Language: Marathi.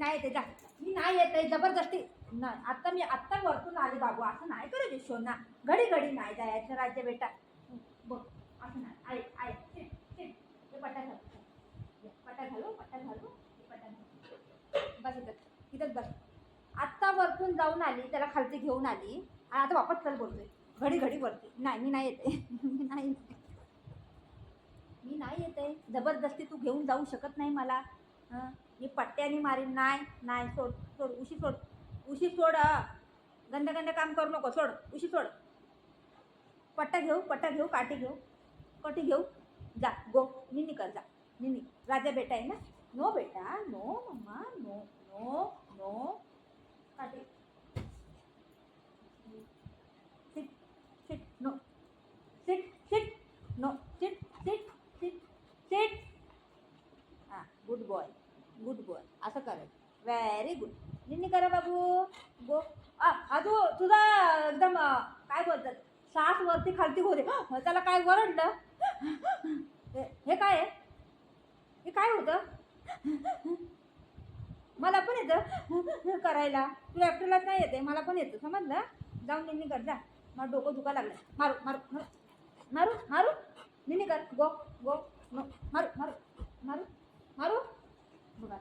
नाही येते जा. मी नाही येते जबरदस्ती नाही. आता मी आत्ता वरतून आले बाबू. असं नाही करायचे शोना. घडी घडी नाही जायचं राज्य बेटा. बघ असं नाही. आहे आहे सिट सिट. ते पट्टा घालू पट्टा घालू पट्टा घालू पट्टा घालू. बस इथंच बस. आत्ता वरतून जाऊन आली त्याला खालती घेऊन आली आणि आता वापस चल बोलतोय. घडी घडी वरती. नाही मी नाही येते. मी नाही येते. मी नाही येते. जबरदस्ती तू घेऊन जाऊ शकत नाही मला. मी पट्ट्याने मारीन. नाही नाही सोड सोड. उशी सोड. उशी सोड. गंद गंद काम करू नको. सोड उशी सोड. पट्टा घेऊ काठी घेऊ जा. गो निनी कर जा. निनी राजा बेटा आहे ना. नो बेटा नो मम्मा नो नो नो. काठी sit sit no sit sit no sit sit sit sit. हां गुड बॉय असं करायचं. Very good. निन्नी करा बाबू. गो. अजू तुझा एकदम काय बोलतात श्वास वरती खालती हो दे. त्याला काय वरडलं. हे काय आहे. हे काय होतं. मला पण येतं करायला. तुला एकटीलाच नाही येते. मला पण येतं समजलं. जाऊन निन्नी कर जा. मला डोकं दुखा लागलं. मारू मारू मारू मारू मारू. निन्नी कर. गो गो नो मारू मारू मारू मारू. बघा